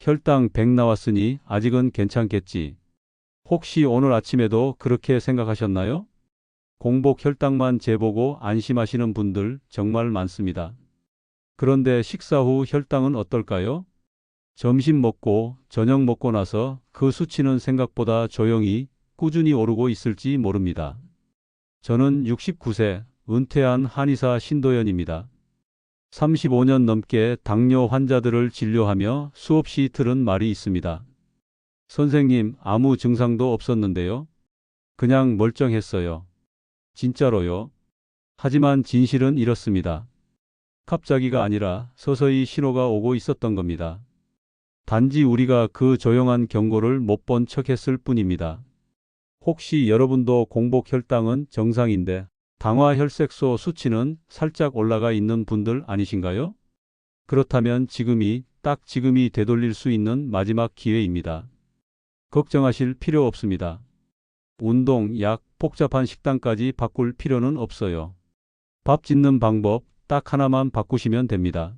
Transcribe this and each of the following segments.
혈당 100 나왔으니 아직은 괜찮겠지. 혹시 오늘 아침에도 그렇게 생각하셨나요? 공복 혈당만 재보고 안심하시는 분들 정말 많습니다. 그런데 식사 후 혈당은 어떨까요? 점심 먹고 저녁 먹고 나서 그 수치는 생각보다 조용히 꾸준히 오르고 있을지 모릅니다. 저는 69세 은퇴한 한의사 신도연입니다. 35년 넘게 당뇨 환자들을 진료하며 수없이 들은 말이 있습니다. 선생님, 아무 증상도 없었는데요. 그냥 멀쩡했어요. 진짜로요? 하지만 진실은 이렇습니다. 갑자기가 아니라 서서히 신호가 오고 있었던 겁니다. 단지 우리가 그 조용한 경고를 못 본 척했을 뿐입니다. 혹시 여러분도 공복 혈당은 정상인데 당화 혈색소 수치는 살짝 올라가 있는 분들 아니신가요? 그렇다면 딱 지금이 되돌릴 수 있는 마지막 기회입니다. 걱정하실 필요 없습니다. 운동, 약, 복잡한 식단까지 바꿀 필요는 없어요. 밥 짓는 방법 딱 하나만 바꾸시면 됩니다.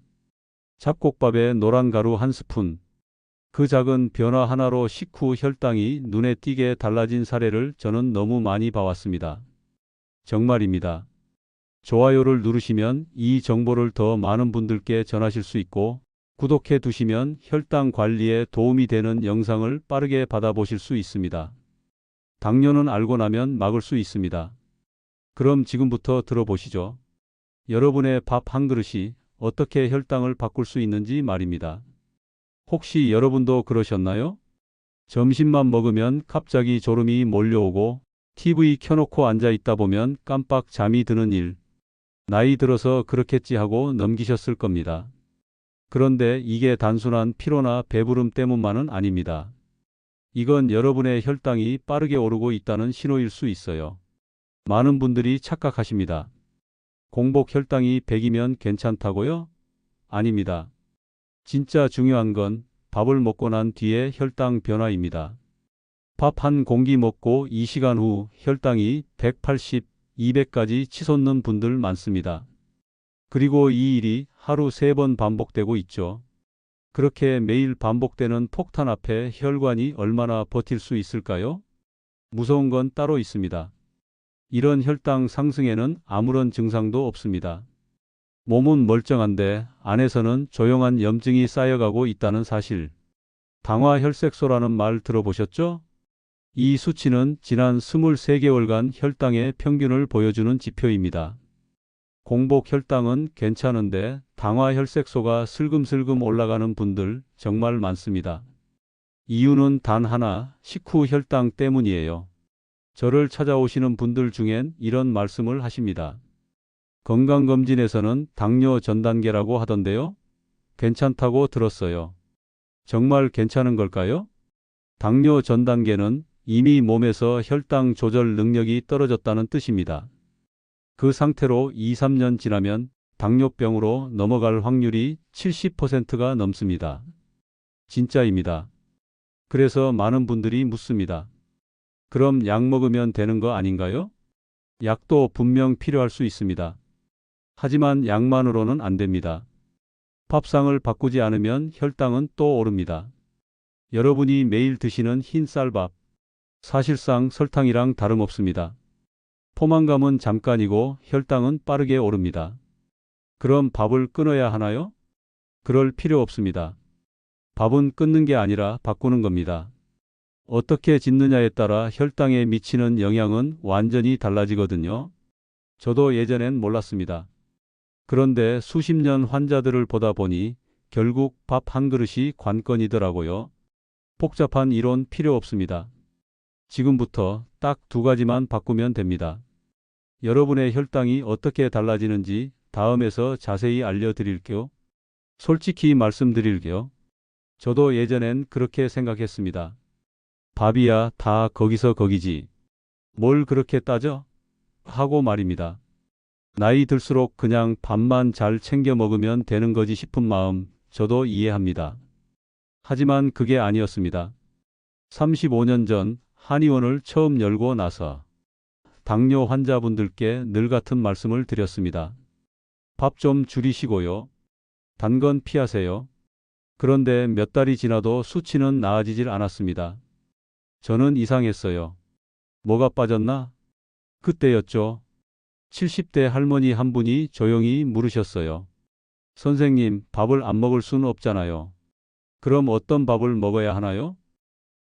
잡곡밥에 노란 가루 한 스푼. 그 작은 변화 하나로 식후 혈당이 눈에 띄게 달라진 사례를 저는 너무 많이 봐왔습니다. 정말입니다. 좋아요를 누르시면 이 정보를 더 많은 분들께 전하실 수 있고, 구독해 두시면 혈당 관리에 도움이 되는 영상을 빠르게 받아보실 수 있습니다. 당뇨는 알고 나면 막을 수 있습니다. 그럼 지금부터 들어보시죠. 여러분의 밥 한 그릇이 어떻게 혈당을 바꿀 수 있는지 말입니다. 혹시 여러분도 그러셨나요? 점심만 먹으면 갑자기 졸음이 몰려오고 TV 켜놓고 앉아 있다 보면 깜빡 잠이 드는 일. 나이 들어서 그렇겠지 하고 넘기셨을 겁니다. 그런데 이게 단순한 피로나 배부름 때문만은 아닙니다. 이건 여러분의 혈당이 빠르게 오르고 있다는 신호일 수 있어요. 많은 분들이 착각하십니다. 공복 혈당이 100이면 괜찮다고요? 아닙니다. 진짜 중요한 건 밥을 먹고 난 뒤의 혈당 변화입니다. 밥 한 공기 먹고 2시간 후 혈당이 180, 200까지 치솟는 분들 많습니다. 그리고 이 일이 하루 3번 반복되고 있죠. 그렇게 매일 반복되는 폭탄 앞에 혈관이 얼마나 버틸 수 있을까요? 무서운 건 따로 있습니다. 이런 혈당 상승에는 아무런 증상도 없습니다. 몸은 멀쩡한데 안에서는 조용한 염증이 쌓여가고 있다는 사실. 당화 혈색소라는 말 들어보셨죠? 이 수치는 지난 23개월간 혈당의 평균을 보여주는 지표입니다. 공복 혈당은 괜찮은데 당화 혈색소가 슬금슬금 올라가는 분들 정말 많습니다. 이유는 단 하나, 식후 혈당 때문이에요. 저를 찾아오시는 분들 중엔 이런 말씀을 하십니다. 건강검진에서는 당뇨 전 단계라고 하던데요. 괜찮다고 들었어요. 정말 괜찮은 걸까요? 당뇨 전 단계는 이미 몸에서 혈당 조절 능력이 떨어졌다는 뜻입니다. 그 상태로 2, 3년 지나면 당뇨병으로 넘어갈 확률이 70%가 넘습니다. 진짜입니다. 그래서 많은 분들이 묻습니다. 그럼 약 먹으면 되는 거 아닌가요? 약도 분명 필요할 수 있습니다. 하지만 약만으로는 안 됩니다. 밥상을 바꾸지 않으면 혈당은 또 오릅니다. 여러분이 매일 드시는 흰 쌀밥, 사실상 설탕이랑 다름없습니다. 포만감은 잠깐이고 혈당은 빠르게 오릅니다. 그럼 밥을 끊어야 하나요? 그럴 필요 없습니다. 밥은 끊는 게 아니라 바꾸는 겁니다. 어떻게 짓느냐에 따라 혈당에 미치는 영향은 완전히 달라지거든요. 저도 예전엔 몰랐습니다. 그런데 수십 년 환자들을 보다 보니 결국 밥 한 그릇이 관건이더라고요. 복잡한 이론 필요 없습니다. 지금부터 딱 2가지만 바꾸면 됩니다. 여러분의 혈당이 어떻게 달라지는지 다음에서 자세히 알려드릴게요. 솔직히 말씀드릴게요. 저도 예전엔 그렇게 생각했습니다. 밥이야 다 거기서 거기지. 뭘 그렇게 따져? 하고 말입니다. 나이 들수록 그냥 밥만 잘 챙겨 먹으면 되는 거지 싶은 마음 저도 이해합니다. 하지만 그게 아니었습니다. 35년 전 한의원을 처음 열고 나서 당뇨 환자분들께 늘 같은 말씀을 드렸습니다. 밥 좀 줄이시고요. 단 건 피하세요. 그런데 몇 달이 지나도 수치는 나아지질 않았습니다. 저는 이상했어요. 뭐가 빠졌나? 그때였죠. 70대 할머니 한 분이 조용히 물으셨어요. 선생님, 밥을 안 먹을 수는 없잖아요. 그럼 어떤 밥을 먹어야 하나요?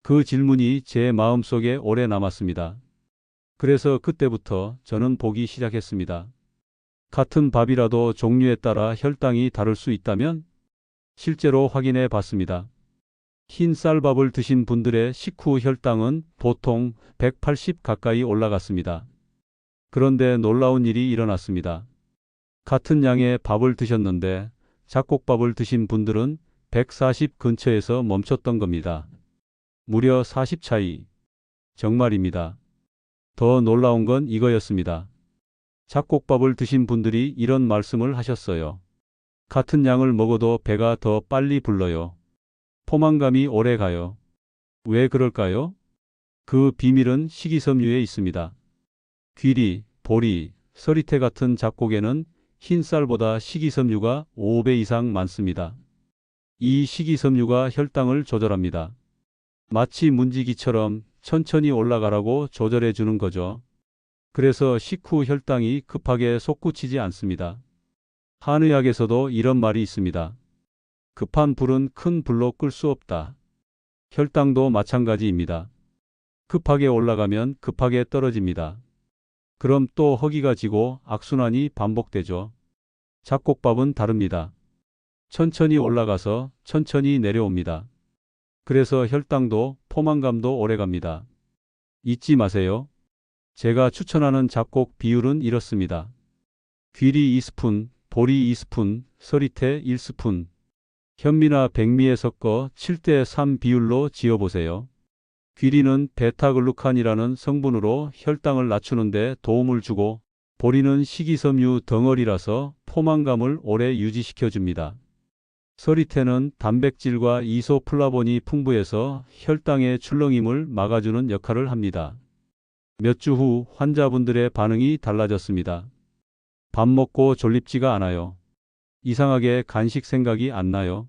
그 질문이 제 마음속에 오래 남았습니다. 그래서 그때부터 저는 보기 시작했습니다. 같은 밥이라도 종류에 따라 혈당이 다를 수 있다면? 실제로 확인해 봤습니다. 흰 쌀밥을 드신 분들의 식후 혈당은 보통 180 가까이 올라갔습니다. 그런데 놀라운 일이 일어났습니다. 같은 양의 밥을 드셨는데 잡곡밥을 드신 분들은 140 근처에서 멈췄던 겁니다. 무려 40 차이. 정말입니다. 더 놀라운 건 이거였습니다. 잡곡밥을 드신 분들이 이런 말씀을 하셨어요. 같은 양을 먹어도 배가 더 빨리 불러요. 포만감이 오래 가요. 왜 그럴까요? 그 비밀은 식이섬유에 있습니다. 귀리, 보리, 서리태 같은 잡곡에는 흰 쌀보다 식이섬유가 5배 이상 많습니다. 이 식이섬유가 혈당을 조절합니다. 마치 문지기처럼 천천히 올라가라고 조절해 주는 거죠. 그래서 식후 혈당이 급하게 솟구치지 않습니다. 한의학에서도 이런 말이 있습니다. 급한 불은 큰 불로 끌 수 없다. 혈당도 마찬가지입니다. 급하게 올라가면 급하게 떨어집니다. 그럼 또 허기가 지고 악순환이 반복되죠. 잡곡밥은 다릅니다. 천천히 올라가서 천천히 내려옵니다. 그래서 혈당도 포만감도 오래갑니다. 잊지 마세요. 제가 추천하는 잡곡 비율은 이렇습니다. 귀리 2스푼, 보리 2스푼, 서리태 1스푼. 현미나 백미에 섞어 7대3 비율로 지어보세요. 귀리는 베타글루칸이라는 성분으로 혈당을 낮추는 데 도움을 주고 보리는 식이섬유 덩어리라서 포만감을 오래 유지시켜줍니다. 서리태는 단백질과 이소플라본이 풍부해서 혈당의 출렁임을 막아주는 역할을 합니다. 몇 주 후 환자분들의 반응이 달라졌습니다. 밥 먹고 졸립지가 않아요. 이상하게 간식 생각이 안 나요.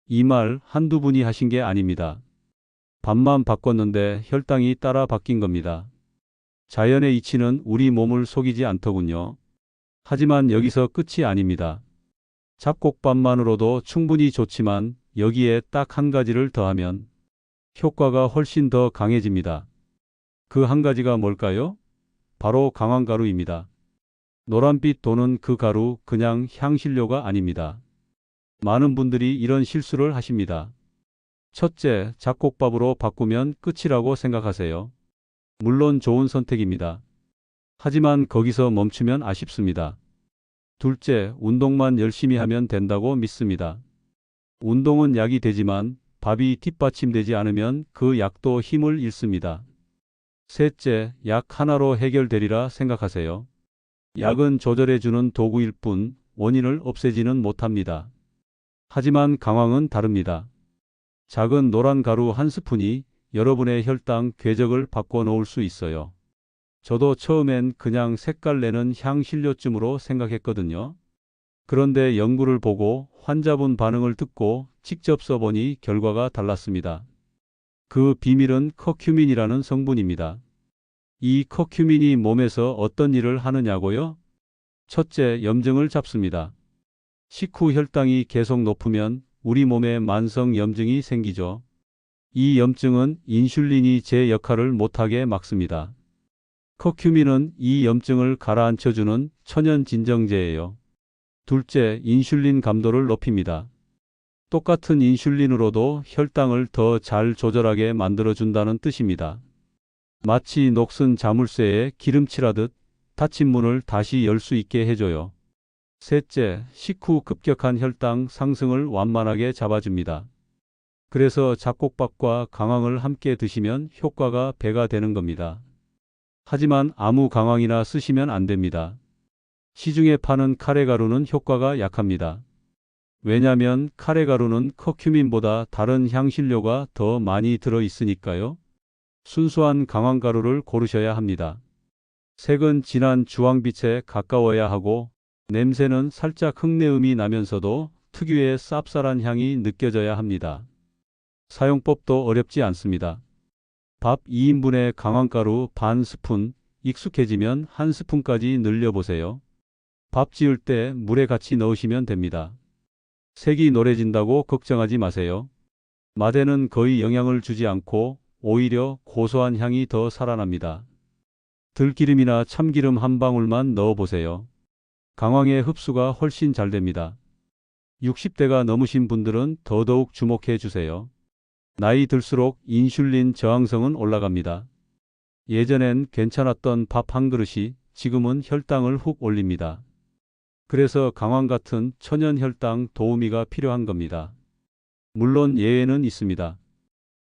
이 말 한두 분이 하신 게 아닙니다. 밥만 바꿨는데 혈당이 따라 바뀐 겁니다. 자연의 이치는 우리 몸을 속이지 않더군요. 하지만 여기서 끝이 아닙니다. 잡곡밥만으로도 충분히 좋지만 여기에 딱 한 가지를 더하면 효과가 훨씬 더 강해집니다. 그 한 가지가 뭘까요? 바로 강황가루입니다. 노란빛 도는 그 가루 그냥 향신료가 아닙니다. 많은 분들이 이런 실수를 하십니다. 첫째, 잡곡밥으로 바꾸면 끝이라고 생각하세요. 물론 좋은 선택입니다. 하지만 거기서 멈추면 아쉽습니다. 둘째, 운동만 열심히 하면 된다고 믿습니다. 운동은 약이 되지만 밥이 뒷받침되지 않으면 그 약도 힘을 잃습니다. 셋째, 약 하나로 해결되리라 생각하세요. 약은 조절해주는 도구일 뿐 원인을 없애지는 못합니다. 하지만 강황은 다릅니다. 작은 노란 가루 한 스푼이 여러분의 혈당 궤적을 바꿔놓을 수 있어요. 저도 처음엔 그냥 색깔 내는 향신료쯤으로 생각했거든요. 그런데 연구를 보고 환자분 반응을 듣고 직접 써보니 결과가 달랐습니다. 그 비밀은 커큐민이라는 성분입니다. 이 커큐민이 몸에서 어떤 일을 하느냐고요? 첫째, 염증을 잡습니다. 식후 혈당이 계속 높으면 우리 몸에 만성 염증이 생기죠. 이 염증은 인슐린이 제 역할을 못하게 막습니다. 커큐민은 이 염증을 가라앉혀주는 천연 진정제예요. 둘째, 인슐린 감도를 높입니다. 똑같은 인슐린으로도 혈당을 더 잘 조절하게 만들어준다는 뜻입니다. 마치 녹슨 자물쇠에 기름칠하듯 닫힌 문을 다시 열 수 있게 해줘요. 셋째, 식후 급격한 혈당 상승을 완만하게 잡아줍니다. 그래서 잡곡밥과 강황을 함께 드시면 효과가 배가 되는 겁니다. 하지만 아무 강황이나 쓰시면 안 됩니다. 시중에 파는 카레가루는 효과가 약합니다. 왜냐면 카레가루는 커큐민보다 다른 향신료가 더 많이 들어 있으니까요. 순수한 강황가루를 고르셔야 합니다. 색은 진한 주황빛에 가까워야 하고 냄새는 살짝 흙내음이 나면서도 특유의 쌉쌀한 향이 느껴져야 합니다. 사용법도 어렵지 않습니다. 밥 2인분에 강황가루 반 스푼, 익숙해지면 한 스푼까지 늘려보세요. 밥 지을 때 물에 같이 넣으시면 됩니다. 색이 노래진다고 걱정하지 마세요. 마대는 거의 영향을 주지 않고 오히려 고소한 향이 더 살아납니다. 들기름이나 참기름 한 방울만 넣어보세요. 강황의 흡수가 훨씬 잘 됩니다. 60대가 넘으신 분들은 더더욱 주목해 주세요. 나이 들수록 인슐린 저항성은 올라갑니다. 예전엔 괜찮았던 밥 한 그릇이 지금은 혈당을 훅 올립니다. 그래서 강황 같은 천연 혈당 도우미가 필요한 겁니다. 물론 예외는 있습니다.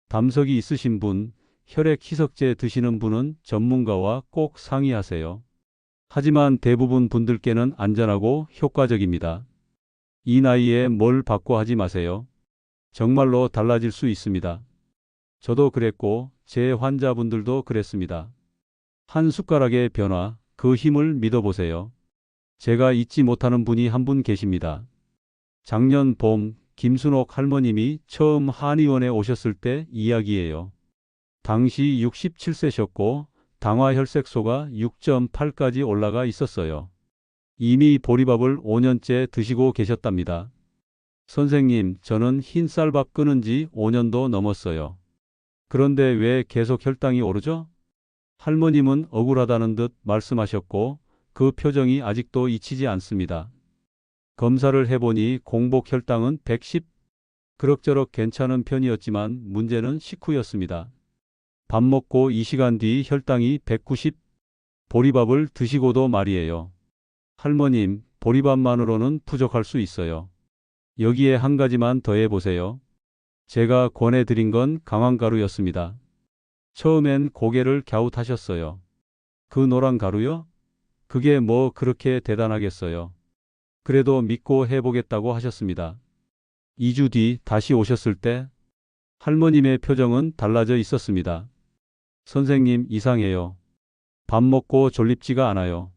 담석이 있으신 분, 혈액 희석제 드시는 분은 전문가와 꼭 상의하세요. 하지만 대부분 분들께는 안전하고 효과적입니다. 이 나이에 뭘 바꿔 하지 마세요. 정말로 달라질 수 있습니다. 저도 그랬고 제 환자분들도 그랬습니다. 한 숟가락의 변화, 그 힘을 믿어보세요. 제가 잊지 못하는 분이 한 분 계십니다. 작년 봄 김순옥 할머님이 처음 한의원에 오셨을 때 이야기예요. 당시 67세셨고 당화혈색소가 6.8까지 올라가 있었어요. 이미 보리밥을 5년째 드시고 계셨답니다. 선생님, 저는 흰쌀밥 끊은 지 5년도 넘었어요. 그런데 왜 계속 혈당이 오르죠? 할머님은 억울하다는 듯 말씀하셨고 그 표정이 아직도 잊히지 않습니다. 검사를 해보니 공복 혈당은 110, 그럭저럭 괜찮은 편이었지만 문제는 식후였습니다. 밥 먹고 2시간 뒤 혈당이 190, 보리밥을 드시고도 말이에요. 할머님, 보리밥만으로는 부족할 수 있어요. 여기에 한 가지만 더해 보세요. 제가 권해드린 건 강황가루였습니다. 처음엔 고개를 갸웃하셨어요. 그 노란 가루요? 그게 뭐 그렇게 대단하겠어요. 그래도 믿고 해보겠다고 하셨습니다. 2주 뒤 다시 오셨을 때 할머님의 표정은 달라져 있었습니다. 선생님, 이상해요. 밥 먹고 졸립지가 않아요.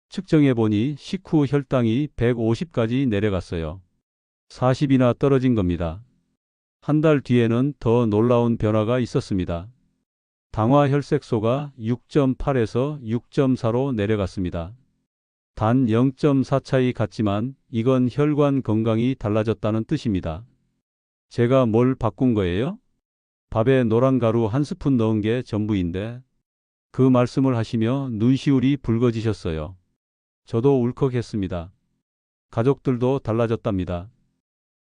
측정해보니 식후 혈당이 150까지 내려갔어요. 40이나 떨어진 겁니다. 한 달 뒤에는 더 놀라운 변화가 있었습니다. 당화혈색소가 6.8에서 6.4로 내려갔습니다. 단 0.4 차이 같지만 이건 혈관 건강이 달라졌다는 뜻입니다. 제가 뭘 바꾼 거예요? 밥에 노란 가루 한 스푼 넣은 게 전부인데 그 말씀을 하시며 눈시울이 붉어지셨어요. 저도 울컥했습니다. 가족들도 달라졌답니다.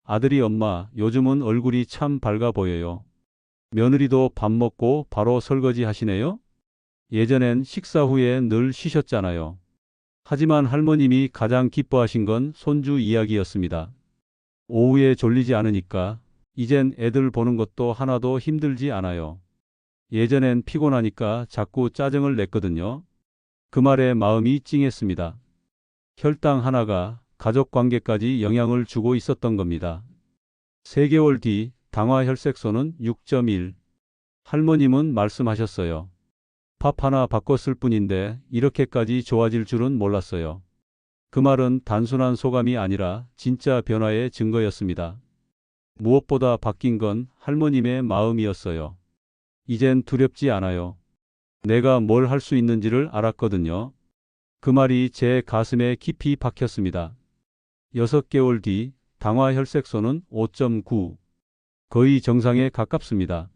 아들이 엄마, 요즘은 얼굴이 참 밝아 보여요. 며느리도 밥 먹고 바로 설거지 하시네요? 예전엔 식사 후에 늘 쉬셨잖아요. 하지만 할머님이 가장 기뻐하신 건 손주 이야기였습니다. 오후에 졸리지 않으니까 이젠 애들 보는 것도 하나도 힘들지 않아요. 예전엔 피곤하니까 자꾸 짜증을 냈거든요. 그 말에 마음이 찡했습니다. 혈당 하나가 가족 관계까지 영향을 주고 있었던 겁니다. 3개월 뒤 당화혈색소는 6.1. 할머님은 말씀하셨어요. 밥 하나 바꿨을 뿐인데 이렇게까지 좋아질 줄은 몰랐어요. 그 말은 단순한 소감이 아니라 진짜 변화의 증거였습니다. 무엇보다 바뀐 건 할머님의 마음이었어요. 이젠 두렵지 않아요. 내가 뭘 할 수 있는지를 알았거든요. 그 말이 제 가슴에 깊이 박혔습니다. 6개월 뒤 당화혈색소는 5.9. 거의 정상에 가깝습니다.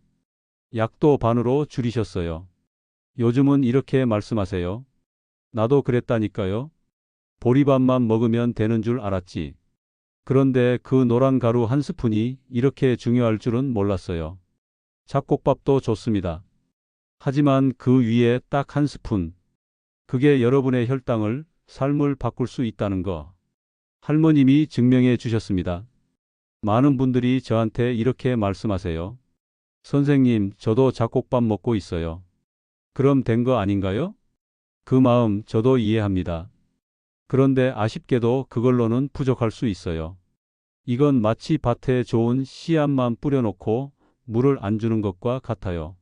약도 반으로 줄이셨어요. 요즘은 이렇게 말씀하세요. 나도 그랬다니까요. 보리밥만 먹으면 되는 줄 알았지. 그런데 그 노란 가루 한 스푼이 이렇게 중요할 줄은 몰랐어요. 잡곡밥도 좋습니다. 하지만 그 위에 딱 한 스푼. 그게 여러분의 혈당을, 삶을 바꿀 수 있다는 거. 할머님이 증명해 주셨습니다. 많은 분들이 저한테 이렇게 말씀하세요. 선생님, 저도 잡곡밥 먹고 있어요. 그럼 된 거 아닌가요? 그 마음 저도 이해합니다. 그런데 아쉽게도 그걸로는 부족할 수 있어요. 이건 마치 밭에 좋은 씨앗만 뿌려놓고 물을 안 주는 것과 같아요.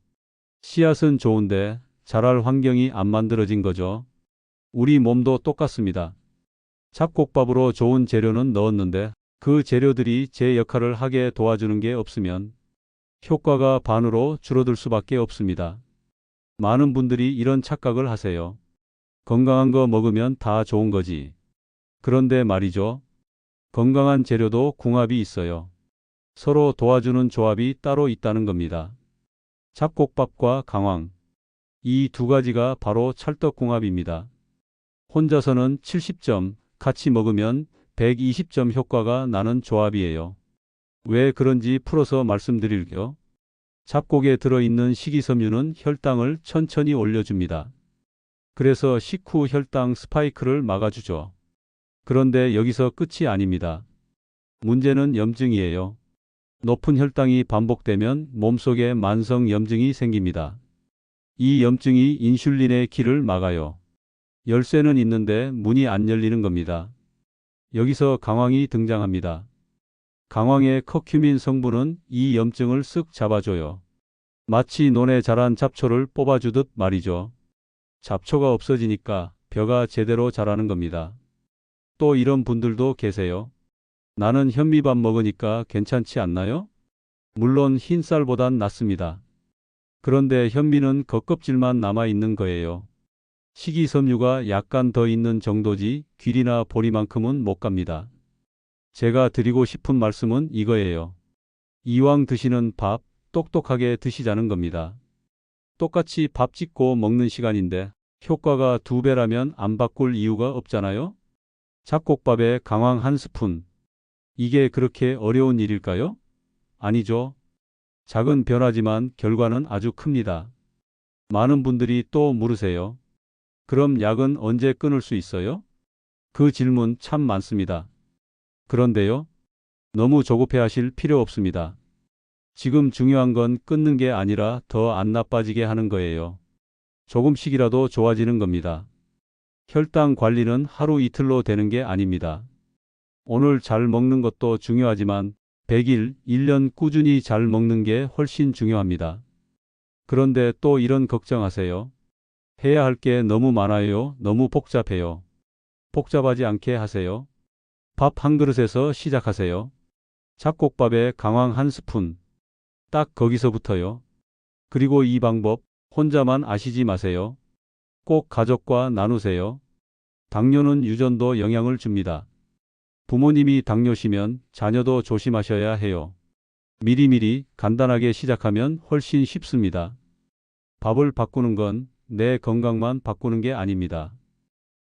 씨앗은 좋은데 자랄 환경이 안 만들어진 거죠. 우리 몸도 똑같습니다. 잡곡밥으로 좋은 재료는 넣었는데 그 재료들이 제 역할을 하게 도와주는 게 없으면 효과가 반으로 줄어들 수밖에 없습니다. 많은 분들이 이런 착각을 하세요. 건강한 거 먹으면 다 좋은 거지. 그런데 말이죠. 건강한 재료도 궁합이 있어요. 서로 도와주는 조합이 따로 있다는 겁니다. 잡곡밥과 강황. 이 두 가지가 바로 찰떡궁합입니다. 혼자서는 70점, 같이 먹으면 120점 효과가 나는 조합이에요. 왜 그런지 풀어서 말씀드릴게요. 잡곡에 들어있는 식이섬유는 혈당을 천천히 올려줍니다. 그래서 식후 혈당 스파이크를 막아주죠. 그런데 여기서 끝이 아닙니다. 문제는 염증이에요. 높은 혈당이 반복되면 몸속에 만성 염증이 생깁니다. 이 염증이 인슐린의 길을 막아요. 열쇠는 있는데 문이 안 열리는 겁니다. 여기서 강황이 등장합니다. 강황의 커큐민 성분은 이 염증을 쓱 잡아줘요. 마치 논에 자란 잡초를 뽑아주듯 말이죠. 잡초가 없어지니까 벼가 제대로 자라는 겁니다. 또 이런 분들도 계세요. 나는 현미밥 먹으니까 괜찮지 않나요? 물론 흰쌀보단 낫습니다. 그런데 현미는 겉껍질만 남아있는 거예요. 식이섬유가 약간 더 있는 정도지 귀리나 보리만큼은 못 갑니다. 제가 드리고 싶은 말씀은 이거예요. 이왕 드시는 밥, 똑똑하게 드시자는 겁니다. 똑같이 밥 짓고 먹는 시간인데 효과가 2배라면 안 바꿀 이유가 없잖아요? 잡곡밥에 강황 1스푼. 이게 그렇게 어려운 일일까요? 아니죠. 작은 변화지만 결과는 아주 큽니다. 많은 분들이 또 물으세요. 그럼 약은 언제 끊을 수 있어요? 그 질문 참 많습니다. 그런데요. 너무 조급해하실 필요 없습니다. 지금 중요한 건 끊는 게 아니라 더 안 나빠지게 하는 거예요. 조금씩이라도 좋아지는 겁니다. 혈당 관리는 하루 이틀로 되는 게 아닙니다. 오늘 잘 먹는 것도 중요하지만 100일, 1년 꾸준히 잘 먹는 게 훨씬 중요합니다. 그런데 또 이런 걱정하세요. 해야 할 게 너무 많아요. 너무 복잡해요. 복잡하지 않게 하세요. 밥 한 그릇에서 시작하세요. 잡곡밥에 강황 1스푼. 딱 거기서부터요. 그리고 이 방법 혼자만 아시지 마세요. 꼭 가족과 나누세요. 당뇨는 유전도 영향을 줍니다. 부모님이 당뇨시면 자녀도 조심하셔야 해요. 미리미리 간단하게 시작하면 훨씬 쉽습니다. 밥을 바꾸는 건 내 건강만 바꾸는 게 아닙니다.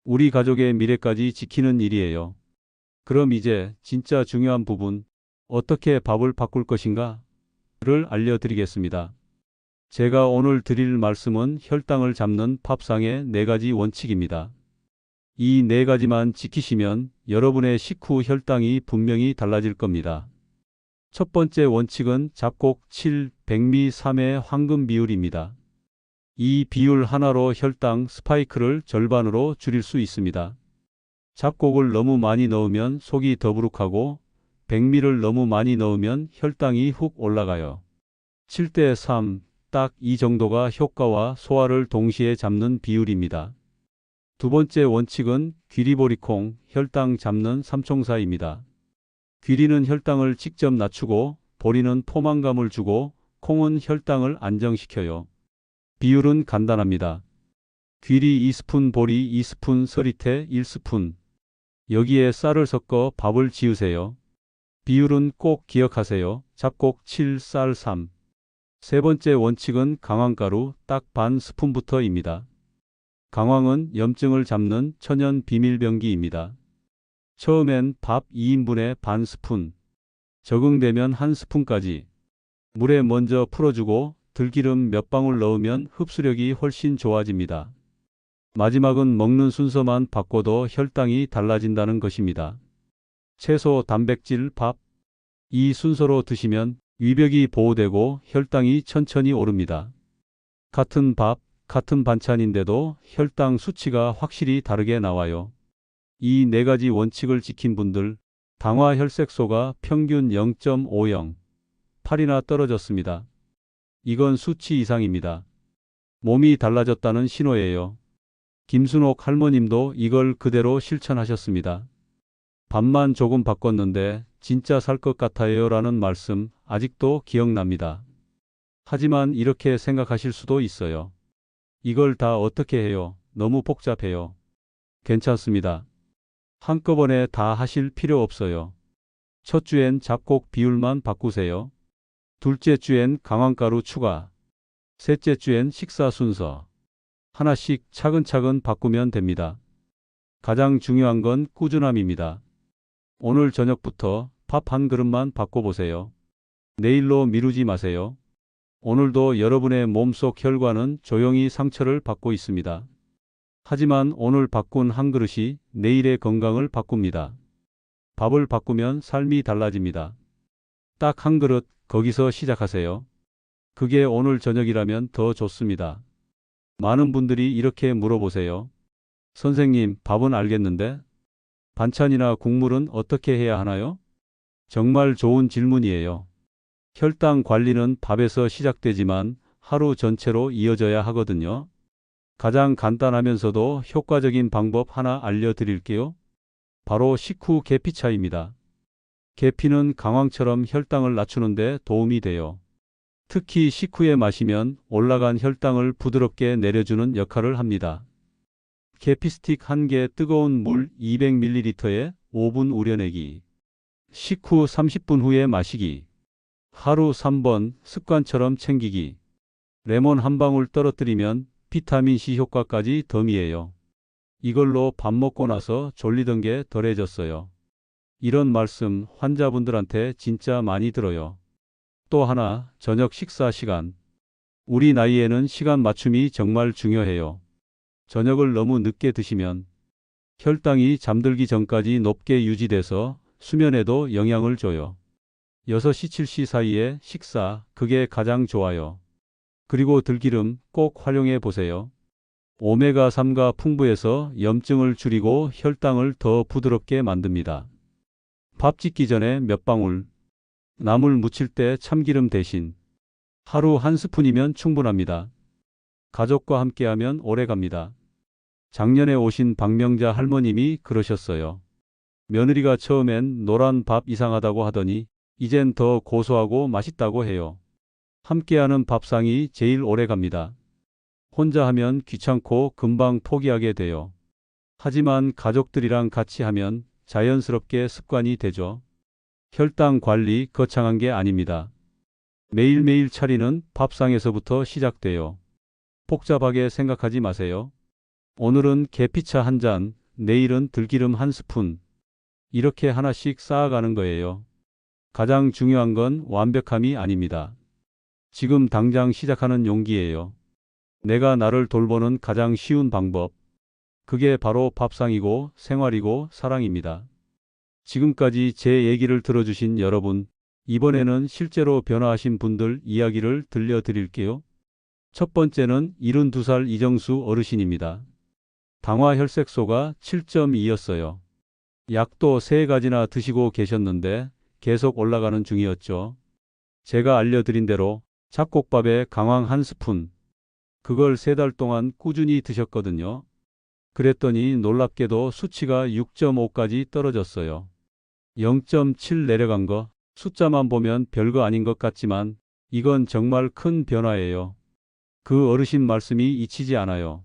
우리 가족의 미래까지 지키는 일이에요. 그럼 이제 진짜 중요한 부분, 어떻게 밥을 바꿀 것인가를 알려드리겠습니다. 제가 오늘 드릴 말씀은 혈당을 잡는 밥상의 4가지 원칙입니다. 이 4가지만 지키시면 여러분의 식후 혈당이 분명히 달라질 겁니다. 첫 번째 원칙은 잡곡 7, 백미 3의 황금 비율입니다. 이 비율 하나로 혈당 스파이크를 절반으로 줄일 수 있습니다. 잡곡을 너무 많이 넣으면 속이 더부룩하고 백미를 너무 많이 넣으면 혈당이 훅 올라가요. 7대 3, 딱 이 정도가 효과와 소화를 동시에 잡는 비율입니다. 두 번째 원칙은 귀리보리콩, 혈당 잡는 삼총사입니다. 귀리는 혈당을 직접 낮추고 보리는 포만감을 주고 콩은 혈당을 안정시켜요. 비율은 간단합니다. 귀리 2스푼, 보리 2스푼, 서리태 1스푼. 여기에 쌀을 섞어 밥을 지으세요. 비율은 꼭 기억하세요. 잡곡 7, 쌀 3. 세 번째 원칙은 강황가루 딱 반 스푼부터입니다. 강황은 염증을 잡는 천연 비밀병기입니다. 처음엔 밥 2인분에 반 스푼, 적응되면 1스푼까지 물에 먼저 풀어주고 들기름 몇 방울 넣으면 흡수력이 훨씬 좋아집니다. 마지막은 먹는 순서만 바꿔도 혈당이 달라진다는 것입니다. 채소, 단백질, 밥. 이 순서로 드시면 위벽이 보호되고 혈당이 천천히 오릅니다. 같은 밥, 같은 반찬인데도 혈당 수치가 확실히 다르게 나와요. 이 4가지 원칙을 지킨 분들, 당화 혈색소가 평균 0.50, 8이나 떨어졌습니다. 이건 수치 이상입니다. 몸이 달라졌다는 신호예요. 김순옥 할머님도 이걸 그대로 실천하셨습니다. 밥만 조금 바꿨는데 진짜 살 것 같아요 라는 말씀 아직도 기억납니다. 하지만 이렇게 생각하실 수도 있어요. 이걸 다 어떻게 해요? 너무 복잡해요. 괜찮습니다. 한꺼번에 다 하실 필요 없어요. 첫 주엔 잡곡 비율만 바꾸세요. 둘째 주엔 강황가루 추가. 셋째 주엔 식사 순서. 하나씩 차근차근 바꾸면 됩니다. 가장 중요한 건 꾸준함입니다. 오늘 저녁부터 밥 한 그릇만 바꿔보세요. 내일로 미루지 마세요. 오늘도 여러분의 몸속 혈관은 조용히 상처를 받고 있습니다. 하지만 오늘 바꾼 한 그릇이 내일의 건강을 바꿉니다. 밥을 바꾸면 삶이 달라집니다. 딱 한 그릇, 거기서 시작하세요. 그게 오늘 저녁이라면 더 좋습니다. 많은 분들이 이렇게 물어보세요. 선생님, 밥은 알겠는데 반찬이나 국물은 어떻게 해야 하나요? 정말 좋은 질문이에요. 혈당 관리는 밥에서 시작되지만 하루 전체로 이어져야 하거든요. 가장 간단하면서도 효과적인 방법 하나 알려드릴게요. 바로 식후 계피차입니다. 계피는 강황처럼 혈당을 낮추는데 도움이 돼요. 특히 식후에 마시면 올라간 혈당을 부드럽게 내려주는 역할을 합니다. 계피 스틱 1개, 뜨거운 물 200ml에 5분 우려내기. 식후 30분 후에 마시기. 하루 3번 습관처럼 챙기기. 레몬 한 방울 떨어뜨리면 비타민C 효과까지 덤이에요. 이걸로 밥 먹고 나서 졸리던 게 덜해졌어요. 이런 말씀 환자분들한테 진짜 많이 들어요. 또 하나, 저녁 식사 시간. 우리 나이에는 시간 맞춤이 정말 중요해요. 저녁을 너무 늦게 드시면 혈당이 잠들기 전까지 높게 유지돼서 수면에도 영향을 줘요. 6시 7시 사이에 식사, 그게 가장 좋아요. 그리고 들기름 꼭 활용해 보세요. 오메가3가 풍부해서 염증을 줄이고 혈당을 더 부드럽게 만듭니다. 밥 짓기 전에 몇 방울, 나물 무칠 때 참기름 대신 하루 한 스푼이면 충분합니다. 가족과 함께하면 오래갑니다. 작년에 오신 박명자 할머님이 그러셨어요. 며느리가 처음엔 노란 밥 이상하다고 하더니 이젠 더 고소하고 맛있다고 해요. 함께하는 밥상이 제일 오래갑니다. 혼자 하면 귀찮고 금방 포기하게 돼요. 하지만 가족들이랑 같이 하면 자연스럽게 습관이 되죠. 혈당 관리 거창한 게 아닙니다. 매일매일 차리는 밥상에서부터 시작돼요. 복잡하게 생각하지 마세요. 오늘은 계피차 한 잔, 내일은 들기름 한 스푼. 이렇게 하나씩 쌓아가는 거예요. 가장 중요한 건 완벽함이 아닙니다. 지금 당장 시작하는 용기예요. 내가 나를 돌보는 가장 쉬운 방법. 그게 바로 밥상이고 생활이고 사랑입니다. 지금까지 제 얘기를 들어주신 여러분, 이번에는 실제로 변화하신 분들 이야기를 들려드릴게요. 첫 번째는 72살 이정수 어르신입니다. 당화혈색소가 7.2였어요. 약도 3가지나 드시고 계셨는데 계속 올라가는 중이었죠. 제가 알려드린 대로 잡곡밥에 강황 한 스푼, 그걸 3달 동안 꾸준히 드셨거든요. 그랬더니 놀랍게도 수치가 6.5까지 떨어졌어요. 0.7 내려간 거, 숫자만 보면 별거 아닌 것 같지만 이건 정말 큰 변화예요. 그 어르신 말씀이 잊히지 않아요.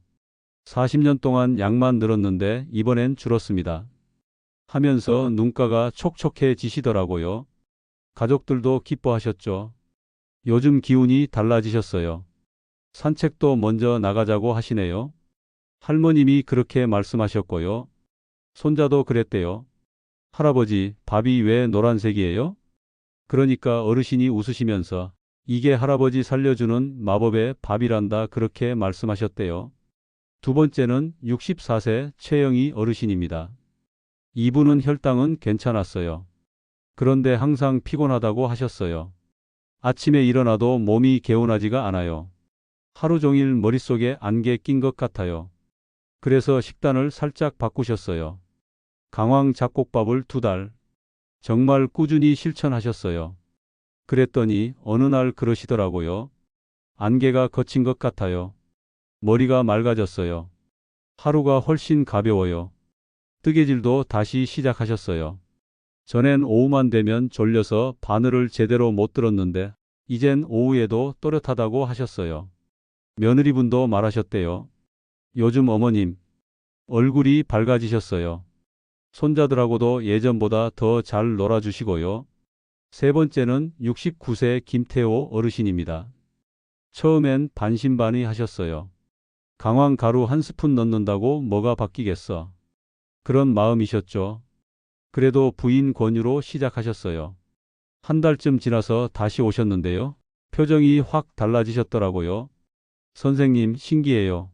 40년 동안 약만 늘었는데 이번엔 줄었습니다. 하면서 눈가가 촉촉해지시더라고요. 가족들도 기뻐하셨죠. 요즘 기운이 달라지셨어요. 산책도 먼저 나가자고 하시네요. 할머님이 그렇게 말씀하셨고요. 손자도 그랬대요. 할아버지, 밥이 왜 노란색이에요? 그러니까 어르신이 웃으시면서 이게 할아버지 살려주는 마법의 밥이란다 그렇게 말씀하셨대요. 두 번째는 64세 최영희 어르신입니다. 이분은 혈당은 괜찮았어요. 그런데 항상 피곤하다고 하셨어요. 아침에 일어나도 몸이 개운하지가 않아요. 하루 종일 머릿속에 안개 낀 것 같아요. 그래서 식단을 살짝 바꾸셨어요. 강황 잡곡밥을 2달. 정말 꾸준히 실천하셨어요. 그랬더니 어느 날 그러시더라고요. 안개가 걷힌 것 같아요. 머리가 맑아졌어요. 하루가 훨씬 가벼워요. 뜨개질도 다시 시작하셨어요. 전엔 오후만 되면 졸려서 바늘을 제대로 못 들었는데 이젠 오후에도 또렷하다고 하셨어요. 며느리분도 말하셨대요. 요즘 어머님 얼굴이 밝아지셨어요. 손자들하고도 예전보다 더 잘 놀아주시고요. 세 번째는 69세 김태호 어르신입니다. 처음엔 반신반의하셨어요. 강황 가루 한 스푼 넣는다고 뭐가 바뀌겠어. 그런 마음이셨죠. 그래도 부인 권유로 시작하셨어요. 한 달쯤 지나서 다시 오셨는데요. 표정이 확 달라지셨더라고요. 선생님, 신기해요.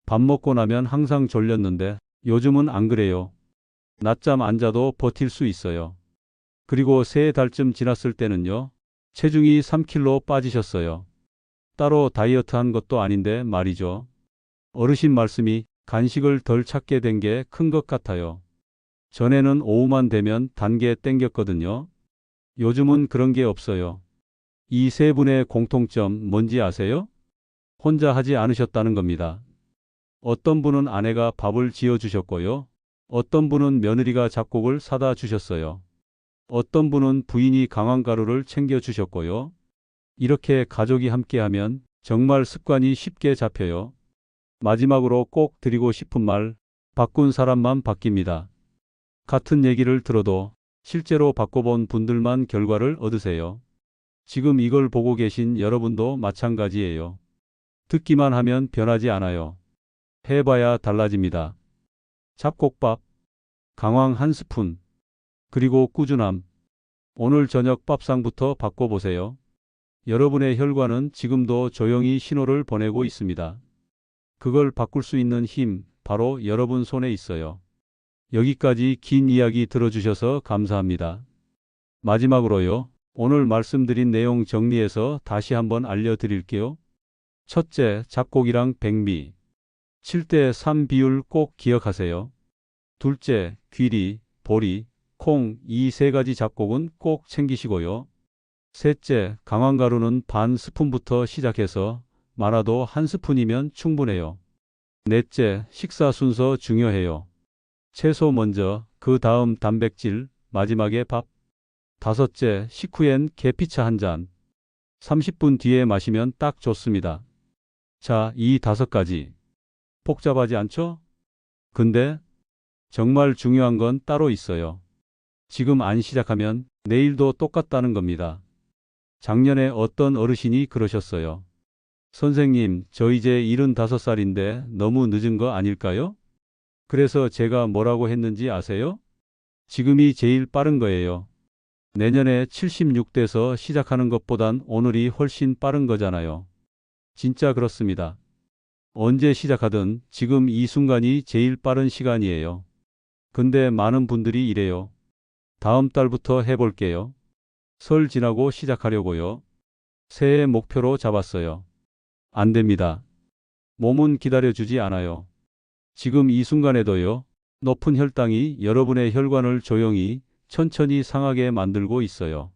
밥 먹고 나면 항상 졸렸는데 요즘은 안 그래요. 낮잠 안 자도 버틸 수 있어요. 그리고 3달쯤 지났을 때는요. 체중이 3kg 빠지셨어요. 따로 다이어트 한 것도 아닌데 말이죠. 어르신 말씀이 간식을 덜 찾게 된 게 큰 것 같아요. 전에는 오후만 되면 단계 땡겼거든요. 요즘은 그런 게 없어요. 이 세 분의 공통점 뭔지 아세요? 혼자 하지 않으셨다는 겁니다. 어떤 분은 아내가 밥을 지어주셨고요. 어떤 분은 며느리가 잡곡을 사다 주셨어요. 어떤 분은 부인이 강황가루를 챙겨주셨고요. 이렇게 가족이 함께하면 정말 습관이 쉽게 잡혀요. 마지막으로 꼭 드리고 싶은 말, 바꾼 사람만 바뀝니다. 같은 얘기를 들어도 실제로 바꿔본 분들만 결과를 얻으세요. 지금 이걸 보고 계신 여러분도 마찬가지예요. 듣기만 하면 변하지 않아요. 해봐야 달라집니다. 잡곡밥, 강황 한 스푼, 그리고 꾸준함. 오늘 저녁 밥상부터 바꿔보세요. 여러분의 혈관은 지금도 조용히 신호를 보내고 있습니다. 그걸 바꿀 수 있는 힘, 바로 여러분 손에 있어요. 여기까지 긴 이야기 들어주셔서 감사합니다. 마지막으로요. 오늘 말씀드린 내용 정리해서 다시 한번 알려드릴게요. 첫째, 잡곡이랑 백미. 7대3 비율 꼭 기억하세요. 둘째, 귀리, 보리, 콩 이 세 가지 잡곡은 꼭 챙기시고요. 셋째, 강황가루는 반 스푼부터 시작해서 많아도 한 스푼이면 충분해요. 넷째, 식사 순서 중요해요. 채소 먼저, 그 다음 단백질, 마지막에 밥. 다섯째, 식후엔 계피차 한 잔. 30분 뒤에 마시면 딱 좋습니다. 자, 이 5가지. 복잡하지 않죠? 근데 정말 중요한 건 따로 있어요. 지금 안 시작하면 내일도 똑같다는 겁니다. 작년에 어떤 어르신이 그러셨어요. 선생님, 저 이제 75살인데 너무 늦은 거 아닐까요? 그래서 제가 뭐라고 했는지 아세요? 지금이 제일 빠른 거예요. 내년에 76돼서 시작하는 것보단 오늘이 훨씬 빠른 거잖아요. 진짜 그렇습니다. 언제 시작하든 지금 이 순간이 제일 빠른 시간이에요. 근데 많은 분들이 이래요. 다음 달부터 해볼게요. 설 지나고 시작하려고요. 새해 목표로 잡았어요. 안 됩니다. 몸은 기다려주지 않아요. 지금 이 순간에도요. 높은 혈당이 여러분의 혈관을 조용히 천천히 상하게 만들고 있어요.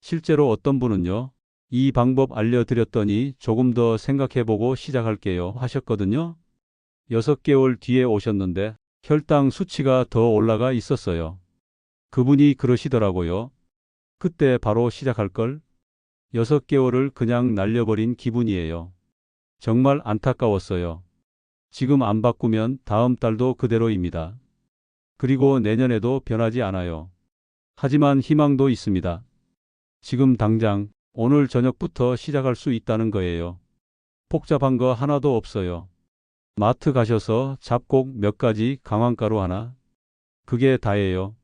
실제로 어떤 분은요. 이 방법 알려드렸더니 조금 더 생각해보고 시작할게요 하셨거든요. 6개월 뒤에 오셨는데 혈당 수치가 더 올라가 있었어요. 그분이 그러시더라고요. 그때 바로 시작할걸? 6개월을 그냥 날려버린 기분이에요. 정말 안타까웠어요. 지금 안 바꾸면 다음 달도 그대로입니다. 그리고 내년에도 변하지 않아요. 하지만 희망도 있습니다. 지금 당장 오늘 저녁부터 시작할 수 있다는 거예요. 복잡한 거 하나도 없어요. 마트 가셔서 잡곡 몇 가지, 강황가루 하나. 그게 다예요.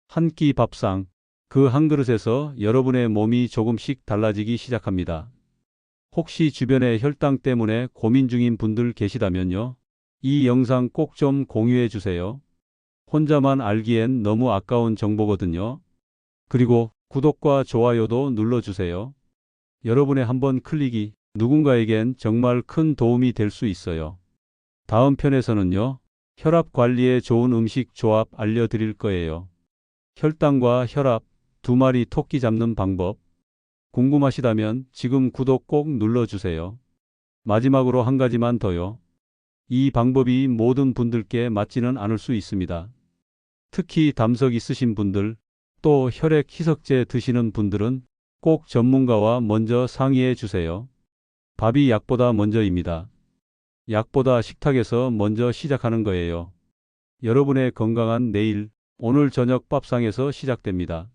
한 끼 밥상. 그 한 그릇에서 여러분의 몸이 조금씩 달라지기 시작합니다. 혹시 주변에 혈당 때문에 고민 중인 분들 계시다면요. 이 영상 꼭 좀 공유해 주세요. 혼자만 알기엔 너무 아까운 정보거든요. 그리고 구독과 좋아요도 눌러주세요. 여러분의 한 번 클릭이 누군가에겐 정말 큰 도움이 될 수 있어요. 다음 편에서는요. 혈압 관리에 좋은 음식 조합 알려드릴 거예요. 혈당과 혈압, 두 마리 토끼 잡는 방법. 궁금하시다면 지금 구독 꼭 눌러주세요. 마지막으로 한 가지만 더요. 이 방법이 모든 분들께 맞지는 않을 수 있습니다. 특히 담석 있으신 분들, 또 혈액 희석제 드시는 분들은 꼭 전문가와 먼저 상의해 주세요. 밥이 약보다 먼저입니다. 약보다 식탁에서 먼저 시작하는 거예요. 여러분의 건강한 내일, 오늘 저녁 밥상에서 시작됩니다.